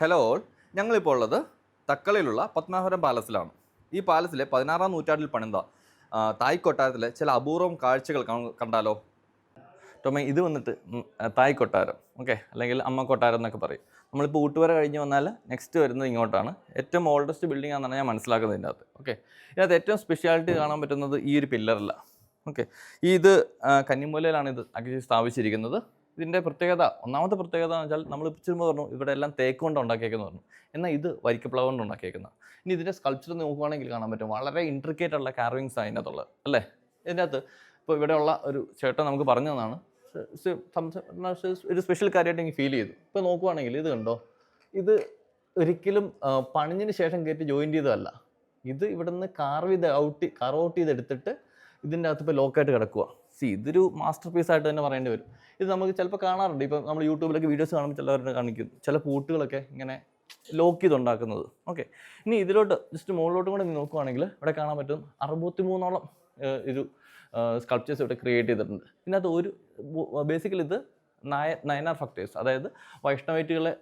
Hello all, ഞങ്ങളിപ്പോൾ ഉള്ളത് തക്കളയിലുള്ള പത്മനാഭപുരം പാലസിലാണ്. ഈ പാലസിലെ 16-ാം നൂറ്റാണ്ടിൽ പണിത തായ് കൊട്ടാരത്തിലെ ചില അപൂർവം കാഴ്ചകൾ കണ്ടാലോ? ടോമേ, ഇത് വന്നിട്ട് തായ് കൊട്ടാരം, ഓക്കെ, അല്ലെങ്കിൽ അമ്മ കൊട്ടാരം എന്നൊക്കെ പറയും. നമ്മളിപ്പോൾ ഊട്ടുവര കഴിഞ്ഞ് വന്നാൽ നെക്സ്റ്റ് വരുന്നത് ഇങ്ങോട്ടാണ്. ഏറ്റവും ഓൾഡസ്റ്റ് ബിൽഡിംഗ് ആണെന്നാണ് ഞാൻ മനസ്സിലാക്കുന്നത് ഇതിൻ്റെ അകത്ത്. ഓക്കെ, ഇതിനകത്ത് ഏറ്റവും സ്പെഷ്യാലിറ്റി കാണാൻ പറ്റുന്നത് ഈ ഒരു പില്ലറില്ല. ഓക്കെ, ഇത് കന്നിമൂലയിലാണ് ഇത് ആക്ച്വലി സ്ഥാപിച്ചിരിക്കുന്നത്. ഇതിൻ്റെ പ്രത്യേകത, ഒന്നാമത്തെ പ്രത്യേകത എന്ന് വെച്ചാൽ നമ്മൾ ചുരുമ്പോൾ പറഞ്ഞു ഇവിടെ എല്ലാം തേക്ക് കൊണ്ട് ഉണ്ടാക്കിയേക്കെന്ന് പറഞ്ഞു. എന്നാൽ ഇത് വരിക്കപ്ലവ കൊണ്ട് ഉണ്ടാക്കിയേക്കുന്നത്. ഇനി ഇതിൻ്റെ സ്കൾപ്ചർ നോക്കുകയാണെങ്കിൽ കാണാൻ പറ്റും, വളരെ ഇൻട്രിക്കേറ്റ് ഉള്ള കാർവിങ്സ് ആണ് അതിനകത്തുള്ളത്, അല്ലേ? ഇതിൻ്റെ അകത്ത് ഇപ്പോൾ ഇവിടെയുള്ള ഒരു ചേട്ടൻ നമുക്ക് പറഞ്ഞു തന്നാണ് ഒരു സ്പെഷ്യൽ കാര്യമായിട്ട് എനിക്ക് ഫീൽ ചെയ്തു. ഇപ്പോൾ നോക്കുവാണെങ്കിൽ ഇത് കണ്ടോ, ഇത് ഒരിക്കലും പണിഞ്ഞതിന് ശേഷം കയറ്റി ജോയിൻ്റ് ചെയ്തതല്ല. ഇത് ഇവിടെ നിന്ന് കർവ് ഔട്ട് ചെയ്തെടുത്തിട്ട് ഇതിൻ്റെ അകത്ത് ഇപ്പോൾ ലോക്കായിട്ട് കിടക്കുക. ഇതൊരു മാസ്റ്റർ പീസ് ആയിട്ട് തന്നെ പറയേണ്ടി വരും. ഇത് നമുക്ക് ചിലപ്പോൾ കാണാറുണ്ട്, ഇപ്പം നമ്മൾ യൂട്യൂബിലൊക്കെ വീഡിയോസ് കാണുമ്പോൾ ചിലവരുടെ കാണിക്കും ചില പൂട്ടുകളൊക്കെ ഇങ്ങനെ ലോക്ക് ചെയ്തുണ്ടാക്കുന്നത്. ഓക്കെ, ഇനി ഇതിലോട്ട് ജസ്റ്റ് മുകളിലോട്ടും കൂടെ നോക്കുവാണെങ്കിൽ ഇവിടെ കാണാൻ പറ്റും 63ഓളം ഒരു സ്കൾപ്ചേഴ്സ് ഇവിടെ ക്രിയേറ്റ് ചെയ്തിട്ടുണ്ട്. ഇതിനകത്ത് ഒരു ബേസിക്കലി ഇത് നയനാർ ഫക്ടേഴ്സ്, അതായത് വൈഷ്ണവൈറ്റുകളെ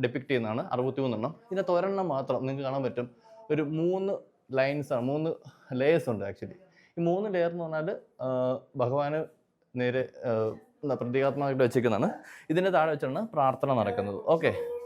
ഡെപ്പിക്റ്റ് ചെയ്യുന്നതാണ് 63 ഇതിനകത്ത് ഒരെണ്ണം മാത്രം നിങ്ങൾക്ക് കാണാൻ പറ്റും. ഒരു 3 ലൈൻസാണ്, 3 ലെയേഴ്സ് ഉണ്ട് ആക്ച്വലി. ഈ 3 ലെയർ എന്ന് പറഞ്ഞാൽ ഭഗവാന് നേരെ പ്രതീകാത്മകമായിട്ട് വെച്ചിരിക്കുന്നതാണ്. ഇതിൻ്റെ താഴെ വെച്ചാണ് പ്രാർത്ഥന നടക്കുന്നത്. ഓക്കെ,